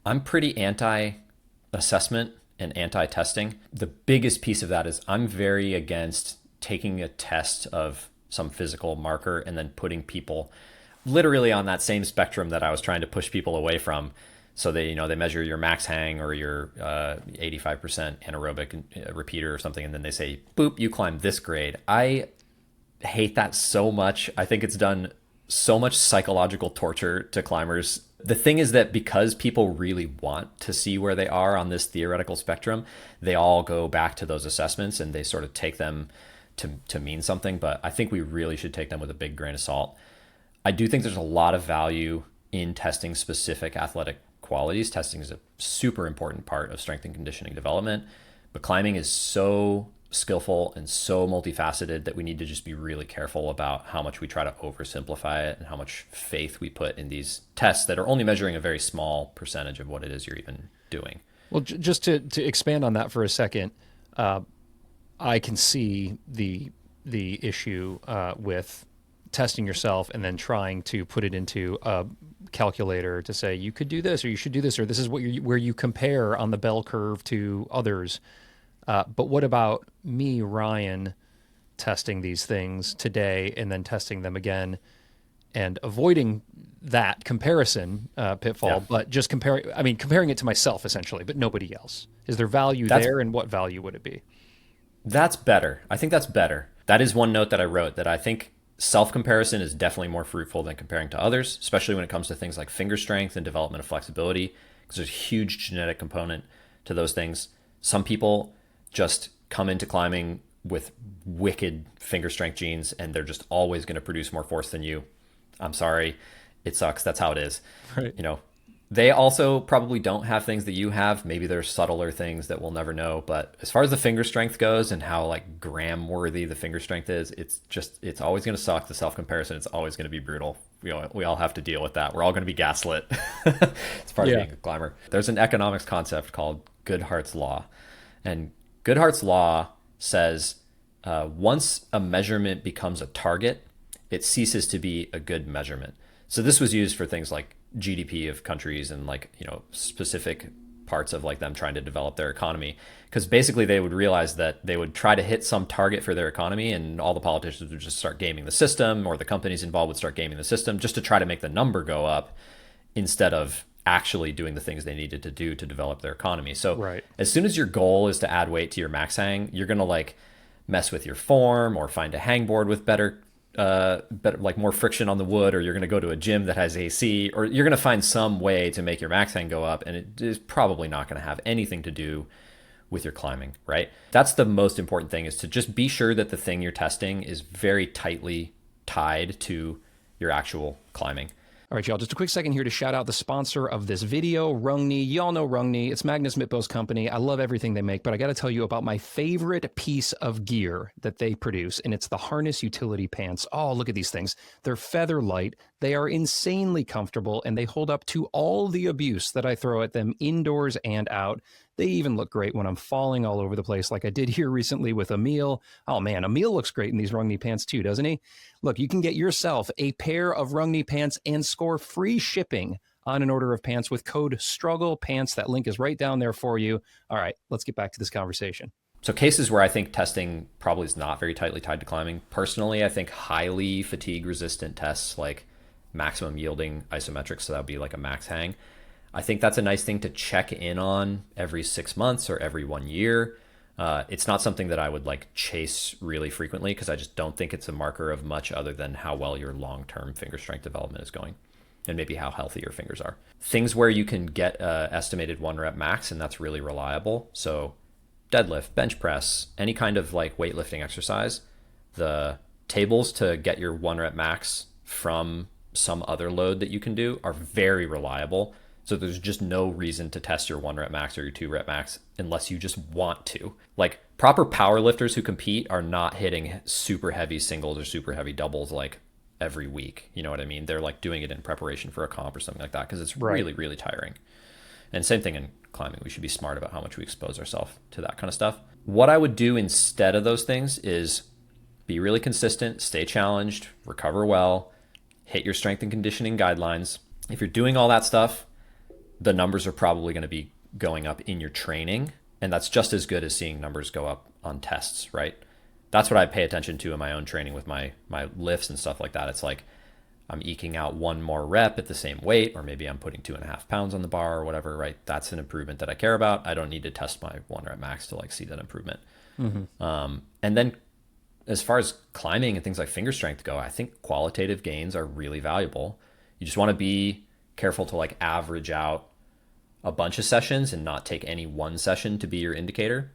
I'm pretty anti-assessment and anti-testing. The biggest piece of that is I'm very against taking a test of some physical marker and then putting people literally on that same spectrum that I was trying to push people away from. So they measure your max hang or your 85% anaerobic repeater or something, and then they say, "Boop, you climbed this grade." I hate that so much. I think it's done so much psychological torture to climbers. The thing is that because people really want to see where they are on this theoretical spectrum, they all go back to those assessments and they sort of take them to mean something. But I think we really should take them with a big grain of salt. I do think there's a lot of value in testing specific athletic qualities. Testing is a super important part of strength and conditioning development, but climbing is so skillful and so multifaceted that we need to just be really careful about how much we try to oversimplify it and how much faith we put in these tests that are only measuring a very small percentage of what it is you're even doing. Well, just to expand on that for a second, uh, I can see the issue with testing yourself and then trying to put it into a calculator to say you could do this or you should do this or this is what where you compare on the bell curve to others. But what about me, Ryan, testing these things today and then testing them again and avoiding that comparison Yeah. pitfall, but just comparing it to myself essentially, but nobody else. Is there value That's there, and what value would it be? that's better. I think that's better. That is one note that I wrote that I think self comparison is definitely more fruitful than comparing to others, especially when it comes to things like finger strength and development of flexibility, because there's a huge genetic component to those things. Some people just come into climbing with wicked finger strength genes and they're just always going to produce more force than you. I'm sorry. It sucks. That's how it is. Right. You know, they also probably don't have things that you have. Maybe there's subtler things that we'll never know. But as far as the finger strength goes and how like gram worthy the finger strength is, it's always going to suck. The self comparison, it's always going to be brutal. We all have to deal with that. We're all going to be gaslit. It's part of Yeah. being a climber. There's an economics concept called Goodhart's law. And Goodhart's law says once a measurement becomes a target, it ceases to be a good measurement. So this was used for things like GDP of countries and like, specific parts of like them trying to develop their economy. Because basically they would realize that they would try to hit some target for their economy and all the politicians would just start gaming the system, or the companies involved would start gaming the system just to try to make the number go up instead of actually doing the things they needed to do to develop their economy. So Right. as soon as your goal is to add weight to your max hang, you're going to like mess with your form or find a hangboard with better, like more friction on the wood, or you're going to go to a gym that has AC, or you're going to find some way to make your max hang go up, and it is probably not going to have anything to do with your climbing, right? That's the most important thing, is to just be sure that the thing you're testing is very tightly tied to your actual climbing. All right, y'all, just a quick second here to shout out the sponsor of this video, Rungni. Y'all know Rungni. It's Magnus Mitbo's company. I love everything they make, but I got to tell you about my favorite piece of gear that they produce, and it's the harness utility pants. Oh, look at these things. They're feather light. They are insanely comfortable, and they hold up to all the abuse that I throw at them indoors and out. They even look great when I'm falling all over the place, like I did here recently with Emil. Oh man, Emil looks great in these Rungni pants too, doesn't he? Look, you can get yourself a pair of Rungni pants and score free shipping on an order of pants with code STRUGGLEPANTS. That link is right down there for you. All right, let's get back to this conversation. So cases where I think testing probably is not very tightly tied to climbing. Personally, I think highly fatigue resistant tests like maximum yielding isometrics, so that would be like a max hang. I think that's a nice thing to check in on every 6 months or every 1 year. It's not something that I would like chase really frequently because I just don't think it's a marker of much other than how well your long-term finger strength development is going and maybe how healthy your fingers are. Things where you can get estimated 1 rep max, and that's really reliable. So deadlift, bench press, any kind of like weightlifting exercise, the tables to get your 1 rep max from some other load that you can do are very reliable. So there's just no reason to test your 1 rep max or your 2 rep max unless you just want to. Like proper power lifters who compete are not hitting super heavy singles or super heavy doubles like every week. You know what I mean? They're like doing it in preparation for a comp or something like that because it's Right. really, really tiring. And same thing in climbing. We should be smart about how much we expose ourselves to that kind of stuff. What I would do instead of those things is be really consistent, stay challenged, recover well, hit your strength and conditioning guidelines. If you're doing all that stuff, the numbers are probably going to be going up in your training. And that's just as good as seeing numbers go up on tests, right? That's what I pay attention to in my own training with my lifts and stuff like that. It's like I'm eking out one more rep at the same weight, or maybe I'm putting 2.5 pounds on the bar or whatever, right? That's an improvement that I care about. I don't need to test my 1 rep max to like see that improvement. And then as far as climbing and things like finger strength go, I think qualitative gains are really valuable. You just want to be careful to like average out a bunch of sessions and not take any one session to be your indicator.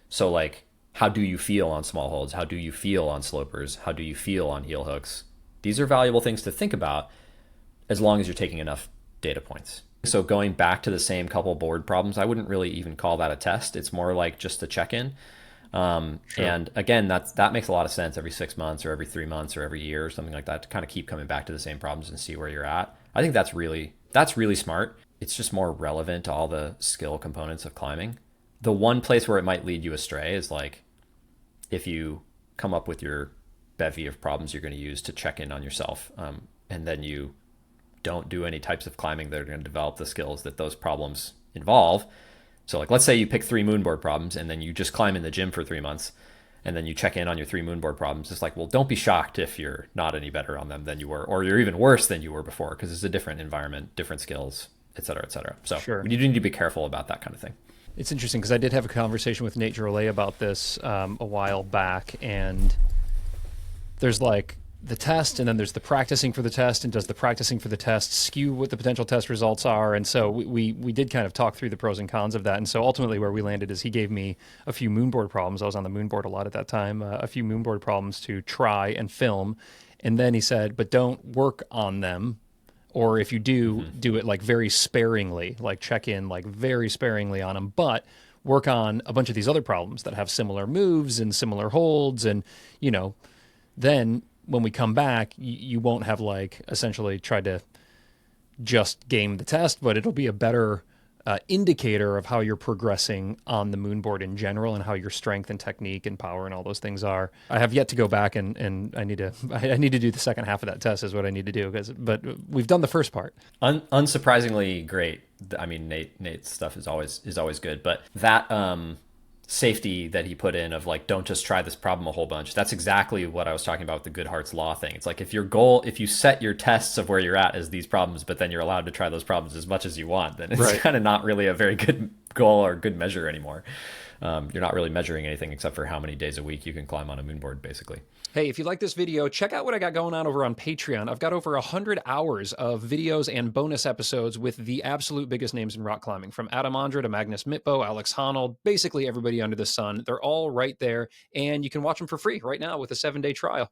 So like, how do you feel on small holds? How do you feel on slopers? How do you feel on heel hooks? These are valuable things to think about as long as you're taking enough data points. So going back to the same couple board problems, I wouldn't really even call that a test. It's more like just a check-in. Sure. And again, that makes a lot of sense every 6 months or every 3 months or every year or something like that to kind of keep coming back to the same problems and see where you're at. I think that's really smart. It's just more relevant to all the skill components of climbing. The one place where it might lead you astray is like if you come up with your bevy of problems you're going to use to check in on yourself, and then you don't do any types of climbing that are going to develop the skills that those problems involve. So like, let's say you pick 3 moonboard problems and then you just climb in the gym for 3 months and then you check in on your 3 moonboard problems. It's like, well, don't be shocked if you're not any better on them than you were, or you're even worse than you were before, because it's a different environment, different skills, et cetera, et cetera. So Sure. you do need to be careful about that kind of thing. It's interesting because I did have a conversation with Nate Drolet about this a while back, and there's like the test, and then there's the practicing for the test, and does the practicing for the test skew what the potential test results are? And so we did kind of talk through the pros and cons of that. And so ultimately where we landed is he gave me a few moonboard problems. I was on the moonboard a lot at that time, a few moonboard problems to try and film. And then he said, but don't work on them. Or if you do, do it like very sparingly, like check in like very sparingly on them, but work on a bunch of these other problems that have similar moves and similar holds. And, you know, then when we come back, you won't have like essentially tried to just game the test, but it'll be a better indicator of how you're progressing on the moonboard in general and how your strength and technique and power and all those things are. I have yet to go back and I need to do the second half of that test is what I need to do, but we've done the first part. Unsurprisingly great. I mean, Nate's stuff is always good, but that safety that he put in of like, don't just try this problem a whole bunch. That's exactly what I was talking about with the Goodhart's law thing. It's like if you set your tests of where you're at as these problems, but then you're allowed to try those problems as much as you want, then it's kind of not really a very good goal or good measure anymore. You're not really measuring anything except for how many days a week you can climb on a moonboard, basically. Hey, if you like this video, check out what I got going on over on Patreon. I've got over 100 hours of videos and bonus episodes with the absolute biggest names in rock climbing, from Adam Ondra to Magnus Mitbo, Alex Honnold, basically everybody under the sun. They're all right there, and you can watch them for free right now with a 7-day trial.